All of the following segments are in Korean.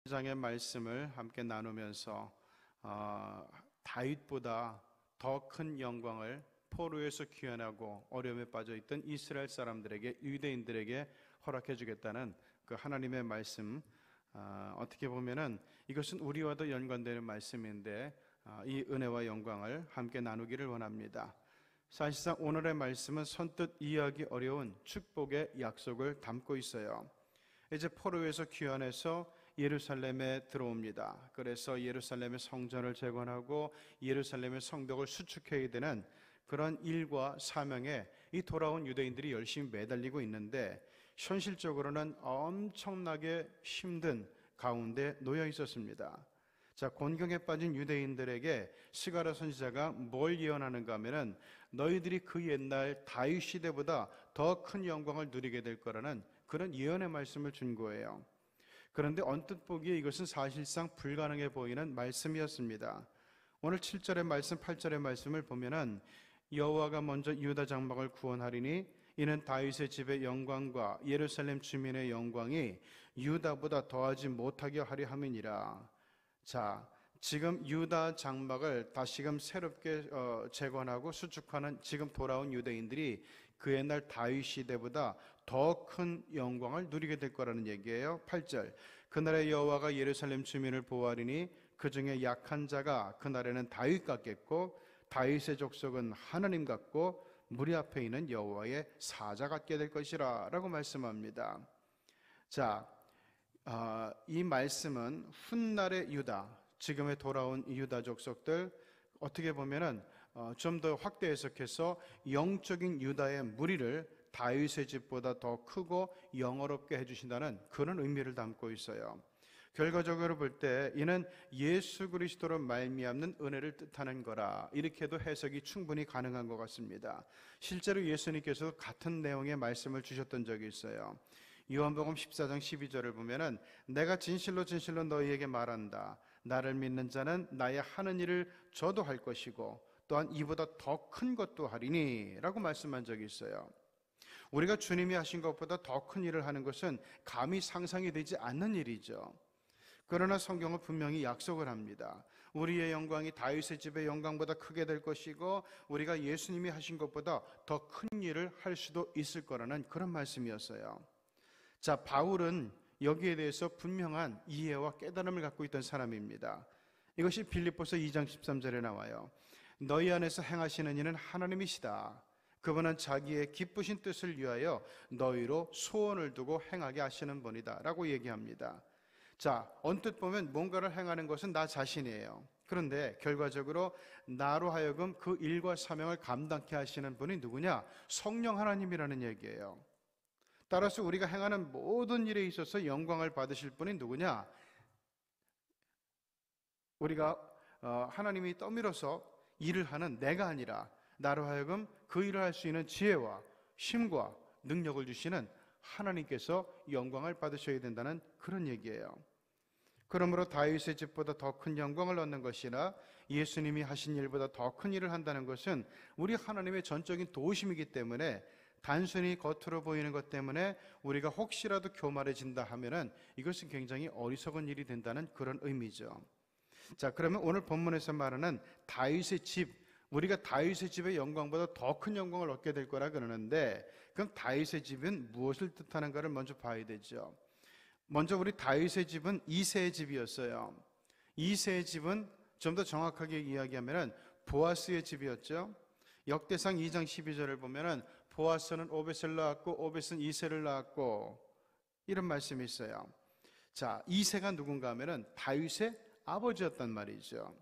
장의 말씀을 함께 나누면서 다윗보다 더 큰 영광을 포로에서 귀환하고 어려움에 빠져있던 이스라엘 사람들에게, 유대인들에게 허락해 주겠다는 그 하나님의 말씀, 어떻게 보면은 이것은 우리와도 연관되는 말씀인데 이 은혜와 영광을 함께 나누기를 원합니다. 사실상 오늘의 말씀은 선뜻 이해하기 어려운 축복의 약속을 담고 있어요. 이제 포로에서 귀환해서 예루살렘에 들어옵니다. 그래서 예루살렘의 성전을 재건하고 예루살렘의 성벽을 수축해야 되는 그런 일과 사명에 이 돌아온 유대인들이 열심히 매달리고 있는데, 현실적으로는 엄청나게 힘든 가운데 놓여 있었습니다. 자, 곤경에 빠진 유대인들에게 스가랴 선지자가 뭘 예언하는가 하면은 너희들이 그 옛날 다윗 시대보다 더 큰 영광을 누리게 될 거라는 그런 예언의 말씀을 준 거예요. 그런데 언뜻 보기에 이것은 사실상 불가능해 보이는 말씀이었습니다. 오늘 7절의 말씀, 8절의 말씀을 보면은 여호와가 먼저 유다 장막을 구원하리니 이는 다윗의 집의 영광과 예루살렘 주민의 영광이 유다보다 더하지 못하게 하려 함이니라. 자, 지금 유다 장막을 다시금 새롭게 재건하고 수축하는 지금 돌아온 유대인들이 그 옛날 다윗 시대보다 더 큰 영광을 누리게 될 거라는 얘기예요. 8절, 그날에 여호와가 예루살렘 주민을 보호하리니 그 중에 약한 자가 그날에는 다윗 같겠고 다윗의 족속은 하나님 같고 무리 앞에 있는 여호와의 사자 같게 될 것이라 라고 말씀합니다. 자, 이 말씀은 훗날의 유다, 지금의 돌아온 유다 족속들, 어떻게 보면은 좀 더 확대 해석해서 영적인 유다의 무리를 다윗의 집보다 더 크고 영어롭게 해주신다는 그런 의미를 담고 있어요. 결과적으로 볼 때 이는 예수 그리스도로 말미암는 은혜를 뜻하는 거라, 이렇게도 해석이 충분히 가능한 것 같습니다. 실제로 예수님께서 같은 내용의 말씀을 주셨던 적이 있어요. 요한복음 14장 12절을 보면은 내가 진실로 진실로 너희에게 말한다, 나를 믿는 자는 나의 하는 일을 저도 할 것이고 또한 이보다 더 큰 것도 하리니 라고 말씀한 적이 있어요. 우리가 주님이 하신 것보다 더 큰 일을 하는 것은 감히 상상이 되지 않는 일이죠. 그러나 성경은 분명히 약속을 합니다. 우리의 영광이 다윗의 집의 영광보다 크게 될 것이고 우리가 예수님이 하신 것보다 더 큰 일을 할 수도 있을 거라는 그런 말씀이었어요. 자, 바울은 여기에 대해서 분명한 이해와 깨달음을 갖고 있던 사람입니다. 이것이 빌립보서 2장 13절에 나와요. 너희 안에서 행하시는 이는 하나님이시다. 그분은 자기의 기쁘신 뜻을 위하여 너희로 소원을 두고 행하게 하시는 분이다 라고 얘기합니다. 자, 언뜻 보면 뭔가를 행하는 것은 나 자신이에요. 그런데 결과적으로 나로 하여금 그 일과 사명을 감당케 하시는 분이 누구냐? 성령 하나님이라는 얘기예요. 따라서 우리가 행하는 모든 일에 있어서 영광을 받으실 분이 누구냐? 우리가 하나님이 떠밀어서 일을 하는 내가 아니라 나로 하여금 그 일을 할 수 있는 지혜와 힘과 능력을 주시는 하나님께서 영광을 받으셔야 된다는 그런 얘기예요. 그러므로 다윗의 집보다 더 큰 영광을 얻는 것이나 예수님이 하신 일보다 더 큰 일을 한다는 것은 우리 하나님의 전적인 도우심이기 때문에, 단순히 겉으로 보이는 것 때문에 우리가 혹시라도 교만해진다 하면은 이것은 굉장히 어리석은 일이 된다는 그런 의미죠. 자, 그러면 오늘 본문에서 말하는 다윗의 집, 우리가 다윗의 집의 영광보다 더 큰 영광을 얻게 될 거라 그러는데, 그럼 다윗의 집은 무엇을 뜻하는가를 먼저 봐야 되죠. 먼저 우리 다윗의 집은 이새의 집이었어요. 이새의 집은 좀 더 정확하게 이야기하면 보아스의 집이었죠. 역대상 2장 12절을 보면은 보아스는 오벳을 낳았고 오벳은 이새를 낳았고 이런 말씀이 있어요. 자, 이새가 누군가 하면은 다윗의 아버지였단 말이죠.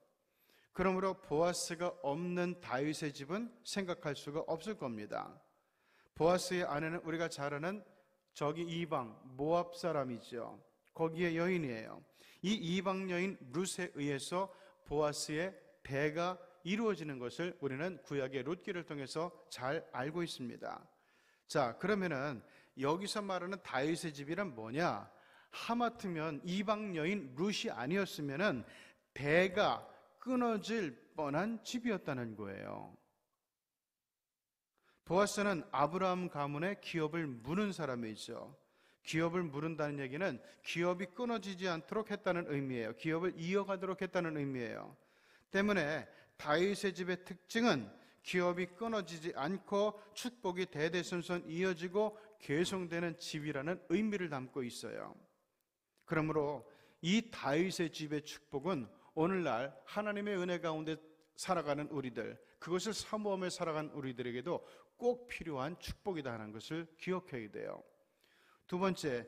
그러므로 보아스가 없는 다윗의 집은 생각할 수가 없을 겁니다. 보아스의 아내는 우리가 잘 아는 저기 이방 모압 사람이죠. 거기에 여인이에요. 이 이방 여인 룻에 의해서 보아스의 대가 이루어지는 것을 우리는 구약의 룻기를 통해서 잘 알고 있습니다. 자, 그러면은 여기서 말하는 다윗의 집이란 뭐냐? 하마터면 이방 여인 룻이 아니었으면은 대가 끊어질 뻔한 집이었다는 거예요. 보아스는 아브라함 가문의 기업을 무는 사람이죠. 기업을 무른다는 얘기는 기업이 끊어지지 않도록 했다는 의미예요. 기업을 이어가도록 했다는 의미예요. 때문에 다윗의 집의 특징은 기업이 끊어지지 않고 축복이 대대손손 이어지고 계속되는 집이라는 의미를 담고 있어요. 그러므로 이 다윗의 집의 축복은 오늘날 하나님의 은혜 가운데 살아가는 우리들, 그것을 사모하며 살아가는 우리들에게도 꼭 필요한 축복이다 하는 것을 기억해야 돼요. 두 번째,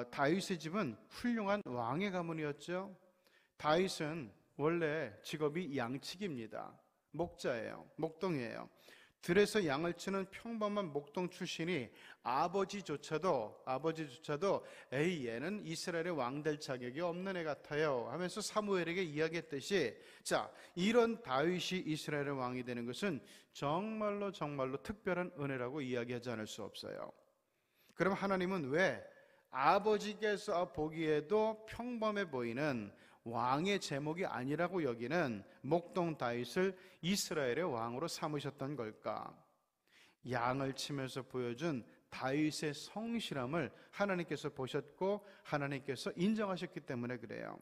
다윗의 집은 훌륭한 왕의 가문이었죠. 다윗은 원래 직업이 양치기입니다. 목자예요. 목동이에요. 들에서 양을 치는 평범한 목동 출신이 아버지조차도 에이, 얘는 이스라엘의 왕 될 자격이 없는 애 같아요 하면서 사무엘에게 이야기했듯이, 자, 이런 다윗이 이스라엘의 왕이 되는 것은 정말로 특별한 은혜라고 이야기하지 않을 수 없어요. 그럼 하나님은 왜 아버지께서 보기에도 평범해 보이는 왕의 제목이 아니라고 여기는 목동 다윗을 이스라엘의 왕으로 삼으셨던 걸까? 양을 치면서 보여준 다윗의 성실함을 하나님께서 보셨고 하나님께서 인정하셨기 때문에 그래요.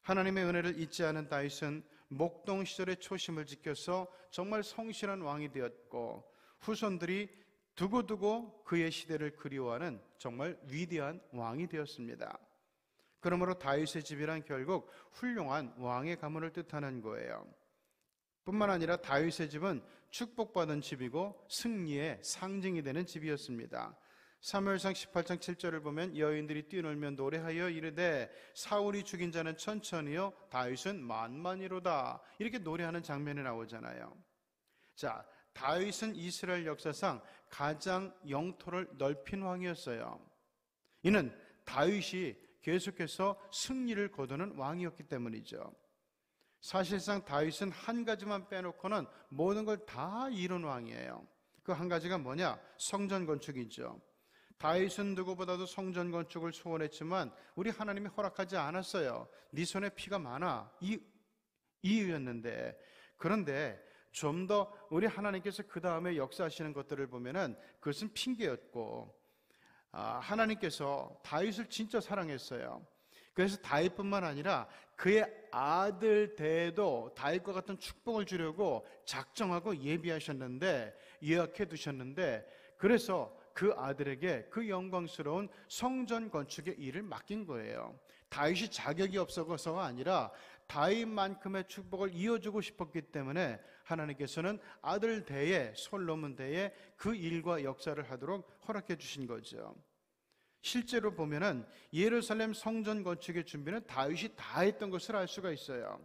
하나님의 은혜를 잊지 않은 다윗은 목동 시절의 초심을 지켜서 정말 성실한 왕이 되었고, 후손들이 두고두고 그의 시대를 그리워하는 정말 위대한 왕이 되었습니다. 그러므로 다윗의 집이란 결국 훌륭한 왕의 가문을 뜻하는 거예요. 뿐만 아니라 다윗의 집은 축복받은 집이고 승리의 상징이 되는 집이었습니다. 사무엘상 18장 7절을 보면 여인들이 뛰놀며 노래하여 이르되 사울이 죽인 자는 천천히요 다윗은 만만히로다, 이렇게 노래하는 장면이 나오잖아요. 자, 다윗은 이스라엘 역사상 가장 영토를 넓힌 왕이었어요. 이는 다윗이 계속해서 승리를 거두는 왕이었기 때문이죠. 사실상 다윗은 한 가지만 빼놓고는 모든 걸 다 이룬 왕이에요. 그 한 가지가 뭐냐? 성전 건축이죠. 다윗은 누구보다도 성전 건축을 소원했지만 우리 하나님이 허락하지 않았어요. 네 손에 피가 많아, 이 이유였는데, 그런데 좀 더 우리 하나님께서 그 다음에 역사하시는 것들을 보면은 그것은 핑계였고, 하나님께서 다윗을 진짜 사랑했어요. 그래서 다윗뿐만 아니라 그의 아들 대에도 다윗과 같은 축복을 주려고 작정하고 예약해 두셨는데, 그래서 그 아들에게 그 영광스러운 성전 건축의 일을 맡긴 거예요. 다윗이 자격이 없어서가 아니라 다윗만큼의 축복을 이어주고 싶었기 때문에 하나님께서는 아들 대에, 솔로몬 대에 그 일과 역사를 하도록 허락해 주신 거죠. 실제로 보면은 예루살렘 성전 건축의 준비는 다윗이 다 했던 것을 알 수가 있어요.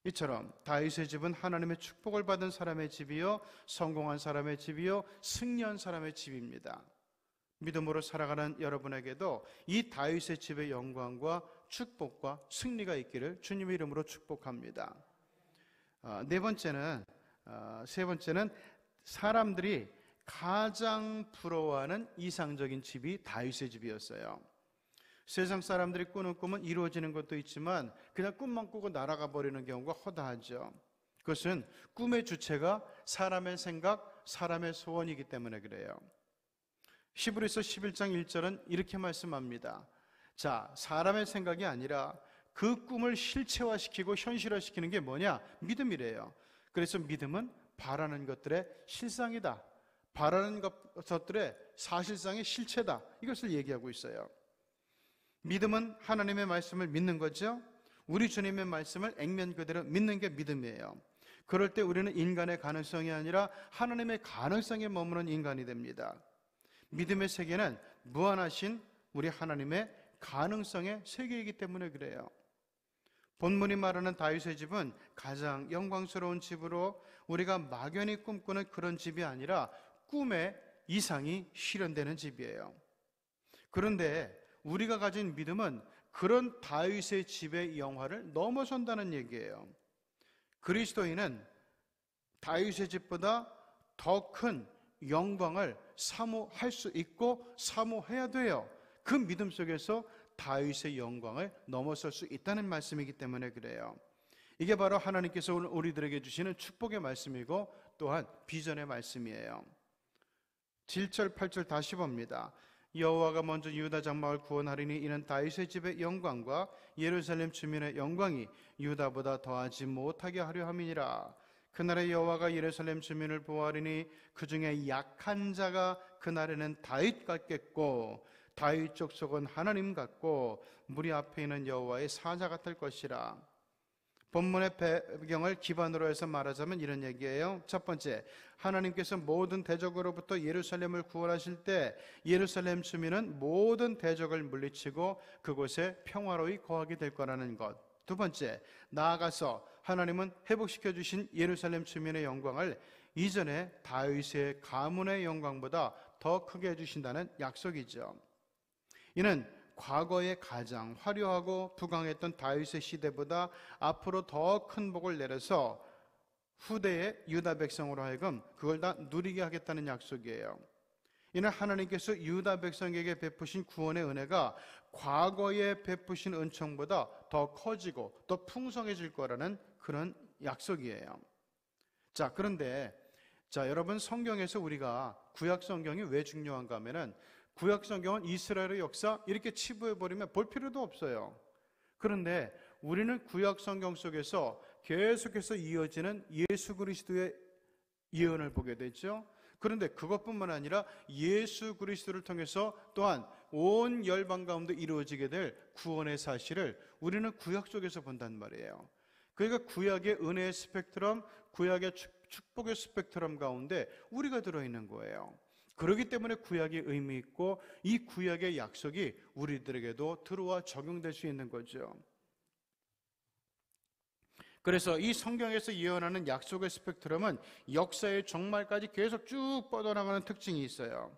이처럼 다윗의 집은 하나님의 축복을 받은 사람의 집이요, 성공한 사람의 집이요, 승리한 사람의 집입니다. 믿음으로 살아가는 여러분에게도 이 다윗의 집의 영광과 축복과 승리가 있기를 주님의 이름으로 축복합니다. 세 번째는 사람들이 가장 부러워하는 이상적인 집이 다윗의 집이었어요. 세상 사람들이 꾸는 꿈은 이루어지는 것도 있지만 그냥 꿈만 꾸고 날아가 버리는 경우가 허다하죠. 그것은 꿈의 주체가 사람의 생각, 사람의 소원이기 때문에 그래요. 히브리서 11장 1절은 이렇게 말씀합니다. 자, 사람의 생각이 아니라 그 꿈을 실체화시키고 현실화시키는 게 뭐냐? 믿음이래요. 그래서 믿음은 바라는 것들의 실상이다, 바라는 것들의 사실상의 실체다, 이것을 얘기하고 있어요. 믿음은 하나님의 말씀을 믿는 거죠. 우리 주님의 말씀을 액면 그대로 믿는 게 믿음이에요. 그럴 때 우리는 인간의 가능성이 아니라 하나님의 가능성에 머무는 인간이 됩니다. 믿음의 세계는 무한하신 우리 하나님의 가능성의 세계이기 때문에 그래요. 본문이 말하는 다윗의 집은 가장 영광스러운 집으로 우리가 막연히 꿈꾸는 그런 집이 아니라 꿈의 이상이 실현되는 집이에요. 그런데 우리가 가진 믿음은 그런 다윗의 집의 영화를 넘어선다는 얘기예요. 그리스도인은 다윗의 집보다 더 큰 영광을 사모할 수 있고 사모해야 돼요. 그 믿음 속에서 다윗의 영광을 넘어설 수 있다는 말씀이기 때문에 그래요. 이게 바로 하나님께서 오늘 우리들에게 주시는 축복의 말씀이고 또한 비전의 말씀이에요. 7절 8절 다시 봅니다. 여호와가 먼저 유다 장막을 구원하리니 이는 다윗의 집의 영광과 예루살렘 주민의 영광이 유다보다 더하지 못하게 하려 함이니라. 그날에 여호와가 예루살렘 주민을 보호하리니 그 중에 약한 자가 그날에는 다윗 같겠고 다윗 족속은 하나님 같고 무리 앞에 있는 여호와의 사자 같을 것이라. 본문의 배경을 기반으로 해서 말하자면 이런 얘기예요. 첫 번째, 하나님께서 모든 대적으로부터 예루살렘을 구원하실 때 예루살렘 주민은 모든 대적을 물리치고 그곳에 평화로이 거하게 될 거라는 것. 두 번째, 나아가서 하나님은 회복시켜 주신 예루살렘 주민의 영광을 이전에 다윗의 가문의 영광보다 더 크게 해주신다는 약속이죠. 이는 과거에 가장 화려하고 부강했던 다윗의 시대보다 앞으로 더 큰 복을 내려서 후대의 유다 백성으로 하여금 그걸 다 누리게 하겠다는 약속이에요. 이는 하나님께서 유다 백성에게 베푸신 구원의 은혜가 과거에 베푸신 은총보다 더 커지고 더 풍성해질 거라는 그런 약속이에요. 자, 그런데 여러분, 성경에서 우리가 구약 성경이 왜 중요한가 하면은 구약 성경은 이스라엘의 역사 이렇게 치부해버리면 볼 필요도 없어요. 그런데 우리는 구약 성경 속에서 계속해서 이어지는 예수 그리스도의 예언을 보게 되죠. 그런데 그것뿐만 아니라 예수 그리스도를 통해서 또한 온 열방 가운데 이루어지게 될 구원의 사실을 우리는 구약 속에서 본단 말이에요. 그러니까 구약의 은혜의 스펙트럼, 구약의 축복의 스펙트럼 가운데 우리가 들어있는 거예요. 그렇기 때문에 구약이 의미 있고 이 구약의 약속이 우리들에게도 들어와 적용될 수 있는 거죠. 그래서 이 성경에서 예언하는 약속의 스펙트럼은 역사의 종말까지 계속 쭉 뻗어나가는 특징이 있어요.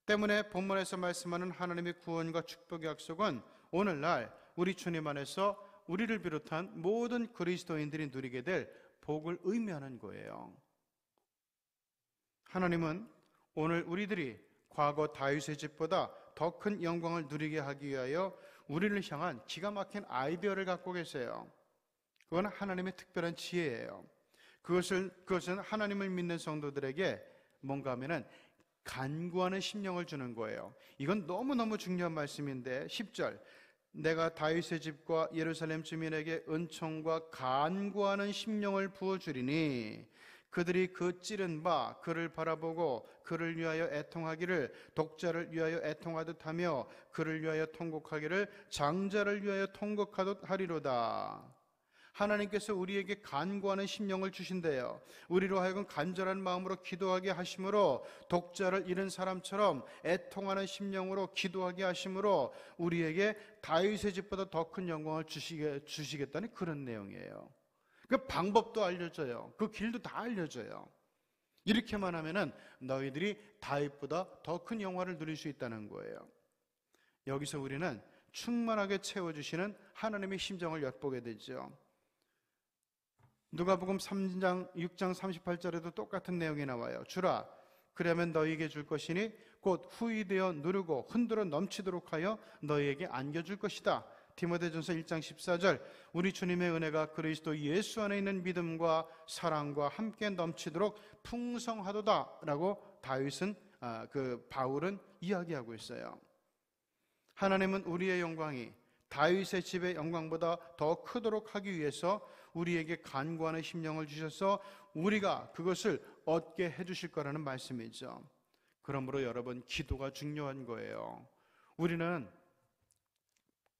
때문에 본문에서 말씀하는 하나님의 구원과 축복의 약속은 오늘날 우리 주님 안에서 우리를 비롯한 모든 그리스도인들이 누리게 될 복을 의미하는 거예요. 하나님은 오늘 우리들이 과거 다윗의 집보다 더 큰 영광을 누리게 하기 위하여 우리를 향한 기가 막힌 아이디어를 갖고 계세요. 그건 하나님의 특별한 지혜예요. 그것은 하나님을 믿는 성도들에게 뭔가 하면은 간구하는 심령을 주는 거예요. 이건 너무너무 중요한 말씀인데 10절, 내가 다윗의 집과 예루살렘 주민에게 은총과 간구하는 심령을 부어주리니 그들이 그 찌른 바 그를 바라보고 그를 위하여 애통하기를 독자를 위하여 애통하듯 하며 그를 위하여 통곡하기를 장자를 위하여 통곡하듯 하리로다. 하나님께서 우리에게 간구하는 심령을 주신대요. 우리로 하여금 간절한 마음으로 기도하게 하심으로 독자를 잃은 사람처럼 애통하는 심령으로 기도하게 하심으로 우리에게 다윗의 집보다 더 큰 영광을 주시겠다는 그런 내용이에요. 그 방법도 알려줘요. 그 길도 다 알려줘요. 이렇게만 하면은 너희들이 다윗보다 더 큰 영화를 누릴 수 있다는 거예요. 여기서 우리는 충만하게 채워주시는 하나님의 심정을 엿보게 되죠. 누가복음 3장 6장 38절에도 똑같은 내용이 나와요. 주라, 그러면 너희에게 줄 것이니 곧 후이되어 누르고 흔들어 넘치도록 하여 너희에게 안겨줄 것이다. 디모데전서 1장 14절, 우리 주님의 은혜가 그리스도 예수 안에 있는 믿음과 사랑과 함께 넘치도록 풍성하도다 라고 바울은 이야기하고 있어요. 하나님은 우리의 영광이 다윗의 집의 영광보다 더 크도록 하기 위해서 우리에게 간구하는 심령을 주셔서 우리가 그것을 얻게 해주실 거라는 말씀이죠. 그러므로 여러분, 기도가 중요한 거예요. 우리는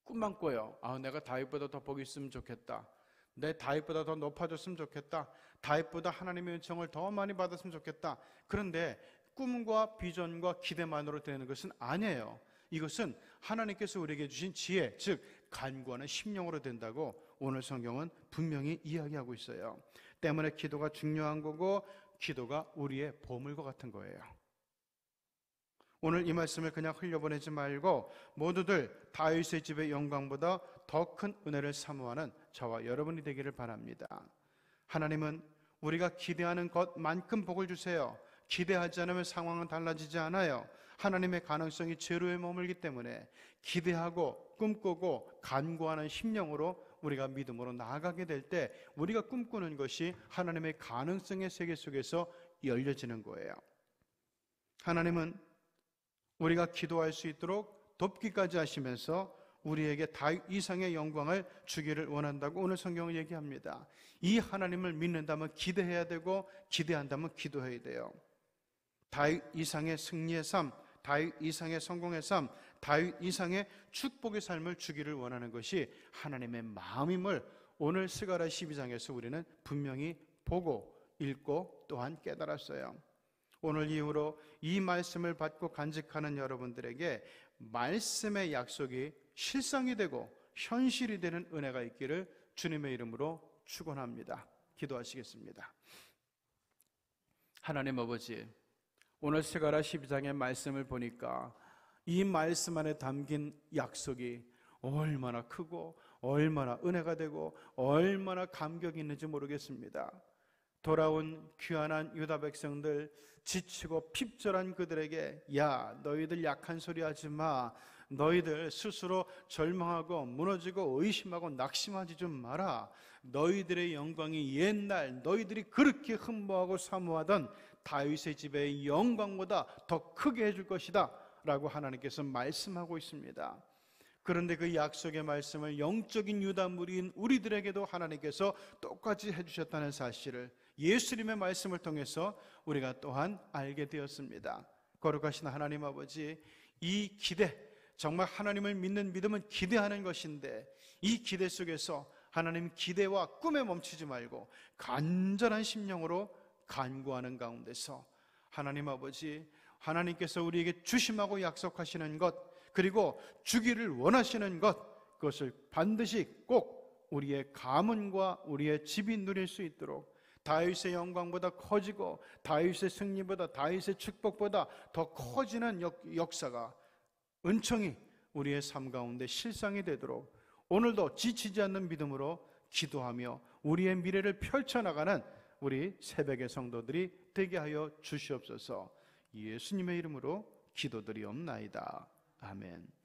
꿈만 꿔요. 내가 다윗보다 더 복이 있으면 좋겠다. 내 다윗보다 더 높아졌으면 좋겠다. 다윗보다 하나님의 은총을 더 많이 받았으면 좋겠다. 그런데 꿈과 비전과 기대만으로 되는 것은 아니에요. 이것은 하나님께서 우리에게 주신 지혜, 즉 간구하는 심령으로 된다고 오늘 성경은 분명히 이야기하고 있어요. 때문에 기도가 중요한 거고 기도가 우리의 보물과 같은 거예요. 오늘 이 말씀을 그냥 흘려보내지 말고 모두들 다윗의 집의 영광보다 더 큰 은혜를 사모하는 저와 여러분이 되기를 바랍니다. 하나님은 우리가 기대하는 것만큼 복을 주세요. 기대하지 않으면 상황은 달라지지 않아요. 하나님의 가능성이 제로에 머물기 때문에 기대하고 꿈꾸고 간구하는 심령으로 우리가 믿음으로 나아가게 될 때 우리가 꿈꾸는 것이 하나님의 가능성의 세계 속에서 열려지는 거예요. 하나님은 우리가 기도할 수 있도록 돕기까지 하시면서 우리에게 다윗 이상의 영광을 주기를 원한다고 오늘 성경은 얘기합니다. 이 하나님을 믿는다면 기대해야 되고 기대한다면 기도해야 돼요. 다윗 이상의 승리의 삶, 다윗 이상의 성공의 삶, 다윗 이상의 축복의 삶을 주기를 원하는 것이 하나님의 마음임을 오늘 스가랴 12장에서 우리는 분명히 보고 읽고 또한 깨달았어요. 오늘 이후로 이 말씀을 받고 간직하는 여러분들에게 말씀의 약속이 실상이 되고 현실이 되는 은혜가 있기를 주님의 이름으로 축원합니다. 기도하시겠습니다. 하나님 아버지, 오늘 스가랴 12장의 말씀을 보니까 이 말씀 안에 담긴 약속이 얼마나 크고 얼마나 은혜가 되고 얼마나 감격이 있는지 모르겠습니다. 돌아온 귀환한 유다 백성들, 지치고 핍절한 그들에게 야, 너희들 약한 소리 하지 마. 너희들 스스로 절망하고 무너지고 의심하고 낙심하지 좀 마라. 너희들의 영광이 옛날 너희들이 그렇게 흠모하고 사모하던 다윗의 집의 영광보다 더 크게 해줄 것이다 라고 하나님께서 말씀하고 있습니다. 그런데 그 약속의 말씀을 영적인 유다무리인 우리들에게도 하나님께서 똑같이 해주셨다는 사실을 예수님의 말씀을 통해서 우리가 또한 알게 되었습니다. 거룩하신 하나님 아버지, 이 기대, 정말 하나님을 믿는 믿음은 기대하는 것인데 이 기대 속에서 하나님 기대와 꿈에 멈추지 말고 간절한 심령으로 간구하는 가운데서 하나님 아버지, 하나님께서 우리에게 주심하고 약속하시는 것, 그리고 주기를 원하시는 것, 그것을 반드시 꼭 우리의 가문과 우리의 집이 누릴 수 있도록 다윗의 영광보다 커지고 다윗의 승리보다, 다윗의 축복보다 더 커지는 역사가, 은총이 우리의 삶 가운데 실상이 되도록 오늘도 지치지 않는 믿음으로 기도하며 우리의 미래를 펼쳐나가는 우리 새벽의 성도들이 되게 하여 주시옵소서. 예수님의 이름으로 기도드리옵나이다. 아멘.